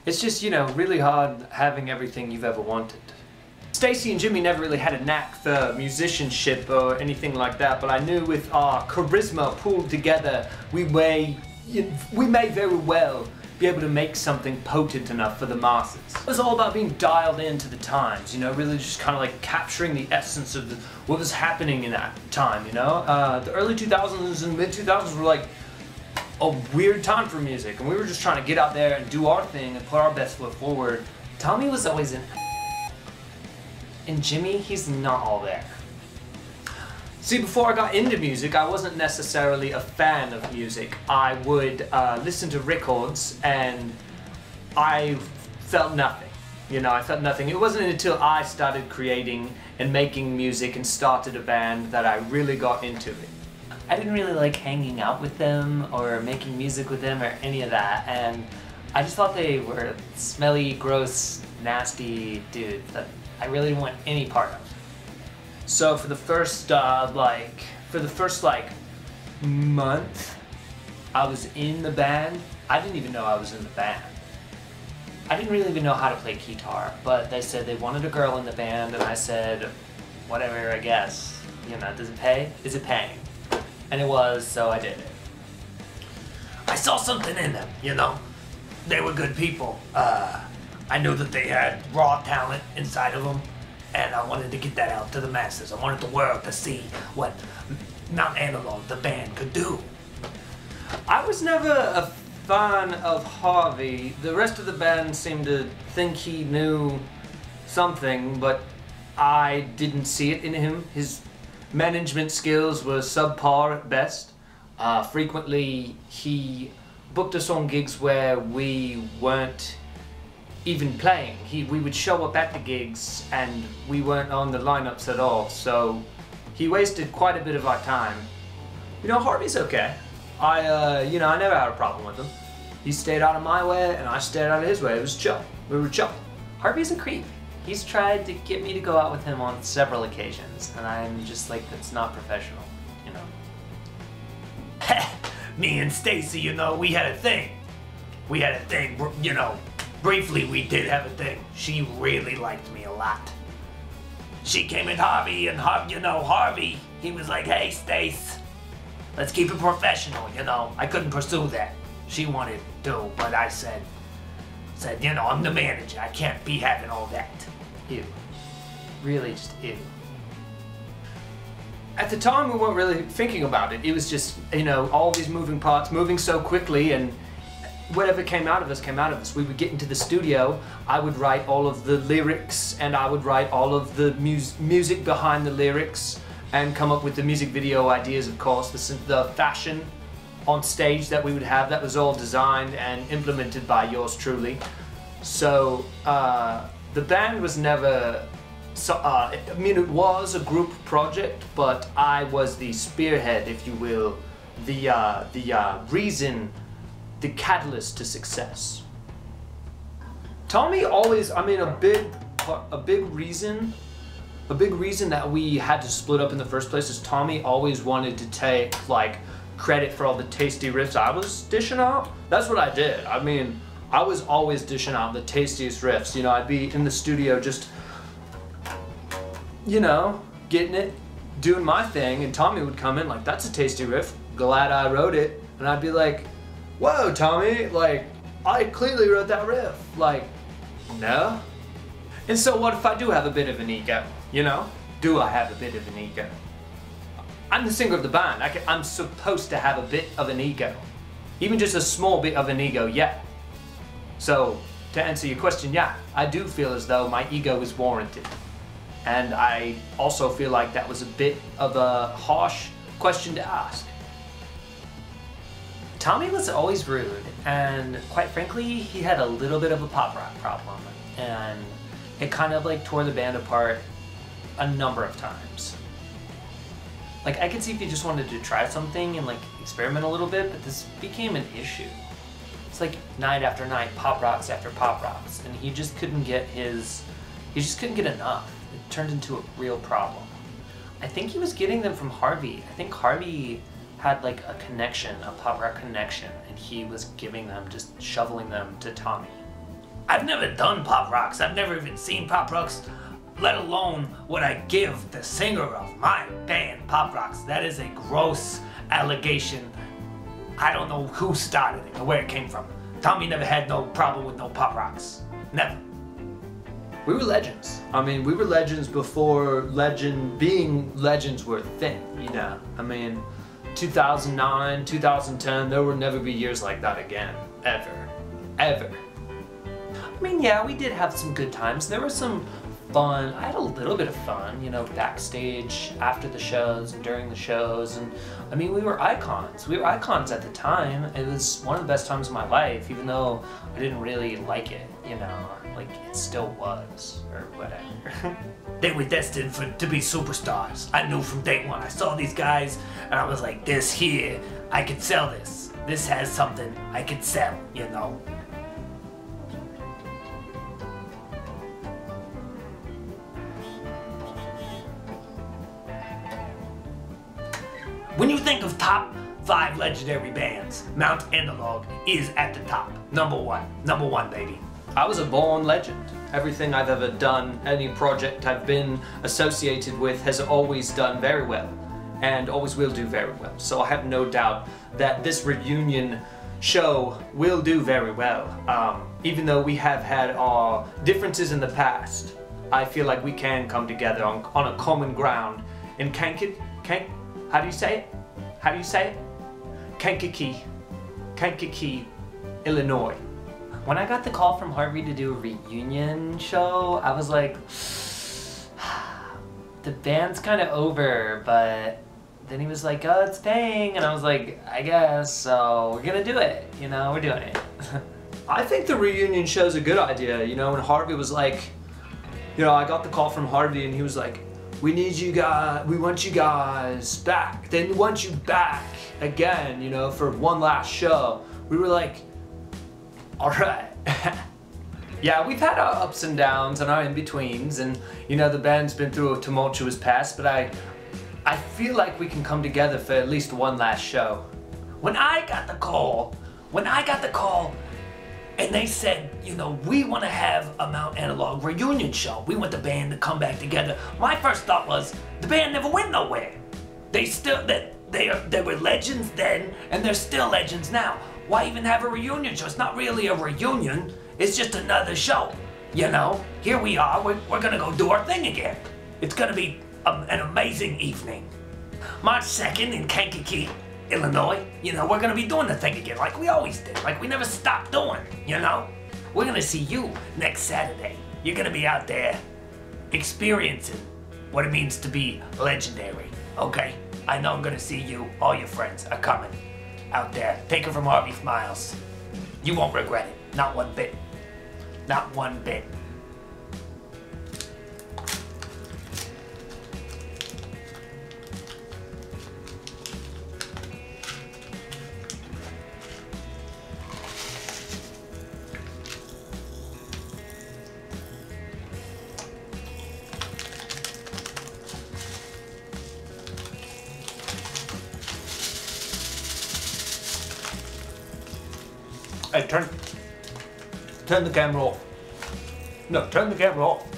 It's just, you know, really hard having everything you've ever wanted. Stacy and Jimmy never really had a knack for musicianship or anything like that, but I knew with our charisma pooled together, we may very well be able to make something potent enough for the masses. It was all about being dialed into the times, you know, really just kind of like capturing the essence of what was happening in that time, you know? The early 2000s and mid 2000s were like a weird time for music, and we were just trying to get out there and do our thing and put our best foot forward. Tommy was always in, and Jimmy, he's not all there. See, before I got into music, I wasn't necessarily a fan of music. I would listen to records and I felt nothing. You know, I felt nothing. It wasn't until I started creating and making music and started a band that I really got into it. I didn't really like hanging out with them or making music with them or any of that, and I just thought they were smelly, gross, nasty dudes that I really didn't want any part of. So for the first month I was in the band, I didn't even know I was in the band. I didn't really even know how to play guitar, but they said they wanted a girl in the band, and I said, whatever, I guess. You know, does it pay? Is it paying? And it was, so I did it. I saw something in them, you know? They were good people. I knew that they had raw talent inside of them, and I wanted to get that out to the masses. I wanted the world to see what Mount Analogue, the band, could do. I was never a fan of Harvey. The rest of the band seemed to think he knew something, but I didn't see it in him. His management skills were subpar at best. Frequently, he booked us on gigs where we weren't even playing. We would show up at the gigs and we weren't on the lineups at all, so he wasted quite a bit of our time. You know, Harvey's okay. I never had a problem with him. He stayed out of my way and I stayed out of his way. It was chill. We were chill. Harvey's a creep. He's tried to get me to go out with him on several occasions, and I'm just like, that's not professional, you know. Me and Stacy, you know, we had a thing. We had a thing, you know. Briefly, we did have a thing. She really liked me a lot. She came at Harvey, and Harvey, he was like, hey, Stace, let's keep it professional, you know. I couldn't pursue that. She wanted to, but I said, you know, I'm the manager. I can't be having all that. Ew. Really just ew. At the time, we weren't really thinking about it. It was just, you know, all these moving parts, moving so quickly, and whatever came out of us, came out of us. We would get into the studio, I would write all of the lyrics, and I would write all of the music behind the lyrics, and come up with the music video ideas, of course, the fashion on stage that we would have. That was all designed and implemented by yours truly. So, the band was never, I mean, it was a group project, but I was the spearhead, if you will, the reason, the catalyst to success. Tommy always, I mean, a big reason that we had to split up in the first place is Tommy always wanted to take, like, credit for all the tasty riffs I was dishing out. That's what I did. I mean, I was always dishing out the tastiest riffs. You know, I'd be in the studio just, you know, getting it, doing my thing, and Tommy would come in like, that's a tasty riff, glad I wrote it. And I'd be like, whoa, Tommy, like, I clearly wrote that riff. Like, no? And so what if I do have a bit of an ego, you know? Do I have a bit of an ego? I'm the singer of the band. I'm supposed to have a bit of an ego. Even just a small bit of an ego, yeah. So, to answer your question, yeah, I do feel as though my ego is warranted. And I also feel like that was a bit of a harsh question to ask. Tommy was always rude, and quite frankly, he had a little bit of a pop rock problem, and it kind of like tore the band apart a number of times. Like, I could see if he just wanted to try something and like experiment a little bit, but this became an issue. It's like night after night, pop rocks after pop rocks, and he just couldn't get enough. It turned into a real problem. I think he was getting them from Harvey. I think Harvey had like a connection, a pop rock connection, and he was giving them, just shoveling them to Tommy. I've never done pop rocks. I've never even seen pop rocks, let alone what I give the singer of my band, Pop Rocks. That is a gross allegation. I don't know who started it or where it came from. Tommy never had no problem with no pop rocks. Never. We were legends. I mean, we were legends before being legends were a thing, you know? I mean, 2009, 2010, there will never be years like that again. Ever. Ever. I mean, yeah, we did have some good times. There was some fun. I had a little bit of fun, you know, backstage, after the shows and during the shows. And I mean, we were icons. We were icons at the time. It was one of the best times of my life, even though I didn't really like it, you know, like it still was, or whatever. They were destined to be superstars. I knew from day one. I saw these guys and I was like, this here, I could sell this. This has something I could sell, you know? When you think of top 5 legendary bands, Mount Analogue is at the top. Number one, baby. I was a born legend. Everything I've ever done, any project I've been associated with has always done very well, and always will do very well. So I have no doubt that this reunion show will do very well. Even though we have had our differences in the past, I feel like we can come together on a common ground in how do you say it? How do you say it? Kankakee, Illinois. When I got the call from Harvey to do a reunion show, I was like, the band's kind of over, but then he was like, oh, it's paying, and I was like, I guess, so we're gonna do it, you know, we're doing it. I think the reunion show's a good idea, you know, and Harvey was like, you know, I got the call from Harvey and he was like, we need you guys, we want you guys back. They want you back again, you know, for one last show. We were like, all right. Yeah, we've had our ups and downs and our in-betweens, and you know, the band's been through a tumultuous past, but I feel like we can come together for at least one last show. When I got the call, and they said, you know, we want to have a Mount Analogue reunion show. We want the band to come back together. My first thought was, the band never went nowhere. They were legends then, and they're still legends now. Why even have a reunion show? It's not really a reunion. It's just another show. You know, here we are. We're gonna go do our thing again. It's gonna be an amazing evening. March 2nd in Kankakee, Illinois, you know, we're gonna be doing the thing again like we always did, like we never stopped doing, you know? We're gonna see you next Saturday. You're gonna be out there experiencing what it means to be legendary, okay? I know I'm gonna see you, all your friends are coming out there. Take it from Harvey Smiles. You won't regret it, not one bit. Not one bit. Hey, turn the camera off. No, turn the camera off.